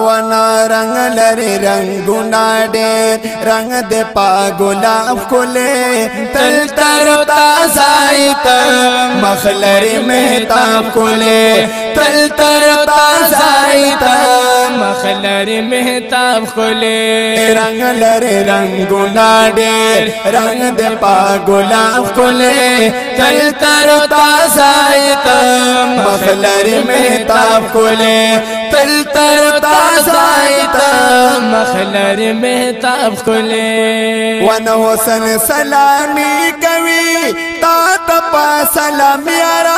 wana rang lari ranguna ډېر رنگ دے پا گلاب کلے تل تر تازائیت مخلری مہتاب کلے تل تر تازائیت مخلری مہتاب کلے رنگ لری رنگنا ډېر رنگ دے پا گلاب کلے تل تر تازائیت مخلری مہتاب کلے تل تر تازائیت مخلری مہتاب کلے ون حسن سلامی کوي تا تپا سلام یارا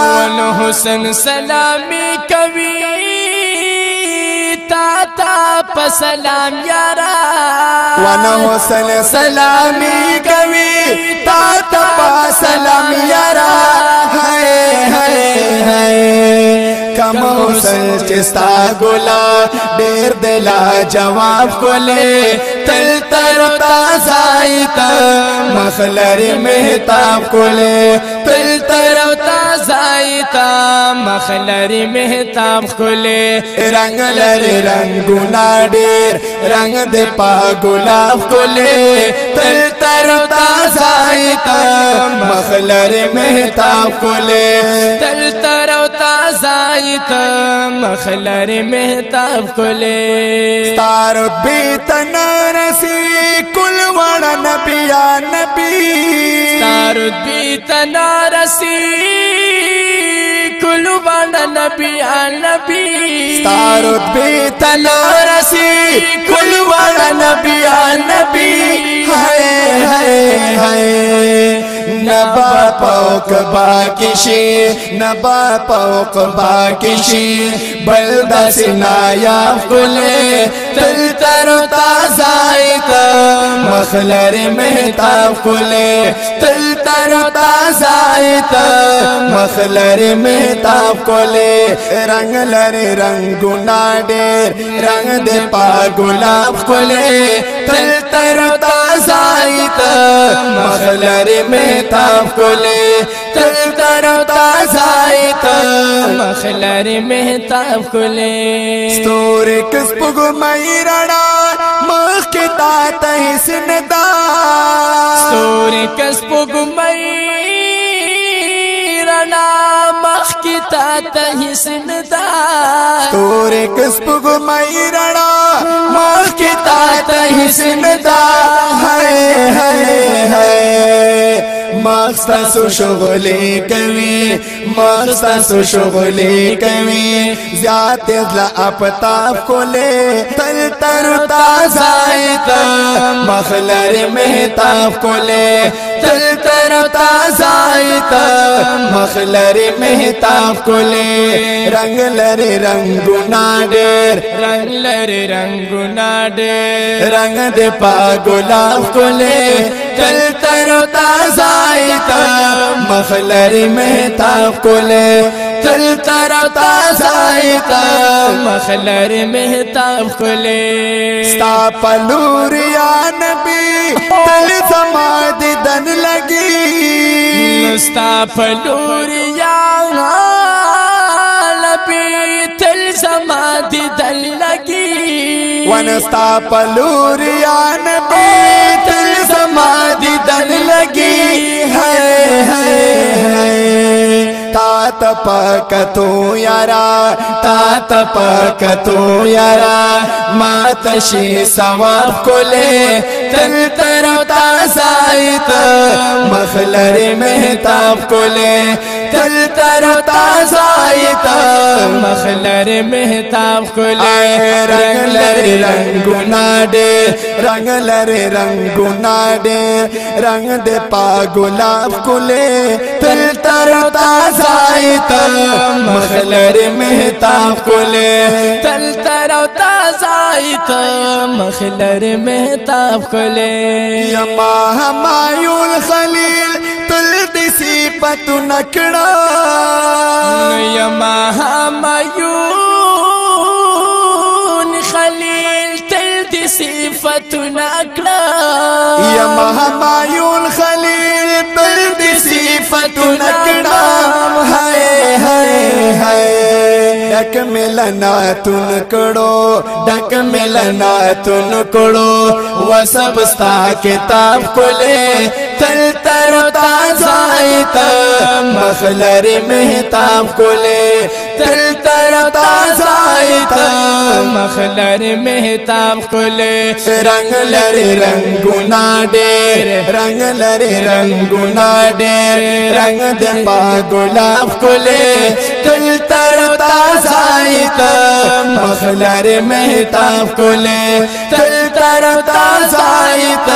ون حسن سلامی کوي تا تپا سلام یارا ون حسن سلامی کوي تا تپا سلام یارا ہائے ہائے ہائے کم حسن چستا گلا ډېر دلا جواب کولے تل تر تازائیت مخلری مہتاب کولے تل تر تازائیت مخلری مہتاب کولے رنگ لری رنگنا ډېر رنگ دے پا گلاب کولے تل تر تازائیت مخلری مہتاب کولے تل تر تازائیت مخلری مہتاب کولے ستارت بیتن رسی کل وڑا نبی یا نبی ستارت بیتن رسی کل وڑا نبی یا نبی ستارت بیتن رسی کل وڑا نبی یا نبی ہائے ہائے ہائے نبا پوک باکشی نبا پوک باکشی بلدہ سنایاف کلے تل تر تازائیت مخلری مہتاب کلے تل تر تازائیت مخلری مہتاب کلے رنگ لری رنگنا ډېر رنگ دے پا گلاب کلے تل تر تازائیت مخلری مہتاب کلے تل تر تازائیت مخلری مہتاب کلے ستوری کس پگمائی رڑا مخ کی تاتا حسن دا ستوری کس پگمائی رڑا مخ کی تاتا حسن دا ستوری کس پگمائی رڑا مخ کی تاتا حسن دا ہائے ہائے ہائے مخستا سو شغلی کوي مخستا سو شغلی کوي زیات ازلا اپتاف کولے تل تر تازائیت مخلری مہتاب کولے تل تر تازائیت مخلری مہتاب کولے رنگ لری رنگنا ډېر رنگ لری رنگنا ډېر رنگ دے پا گلاب کولے تل تر تازائیت مخلری مہتاب کولے تل تر تازائیت مخلری مہتاب کولے ستا پلور یا نبی تل زما دیدن لگی ستا پلور یا نبی تل زما دیدن لگی ونستا پلور یا نبی تل زما دیدن لگی ہے تا تپکتو یارا تا تپکتو یارا ما تشی ثواب کولے تل تر تازائیت مخلری مہتاب کولے تل تر تازائیت مخلری مہتاب کولے رنگ لری رنگنا ډېر رنگ لری رنگنا ډېر رنگ دے پا گلاب کولے تل تر تازائیت مخلری مہتاب کولے تل تر تازائیت مخلری مہتاب کولے یما ہمایون خلیل تل دی صفت نکڑا یما ہمایون خلیل تل دی صفت نکڑا یما ہمایون خلیل تل دی صفت نکڑا ہائے ہائے ہائے डक मिलना तुन कड़ो, डक मिलना तुन कड़ो, वह सब स्ता किताब खुले तल तरो ताज़ाइत मखलर महताब खुले तल तरो ताज़ाइत मखलर महताब खुले रंग लरे रंगुना डेर, रंग लरे रंगुना डेर, रंग दे पा गुलाब खुले तल तरो ताज़ाइत मखलर महताब खुले तल तरो ताज़ाइत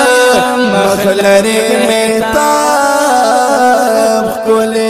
मखलर महताब खुले।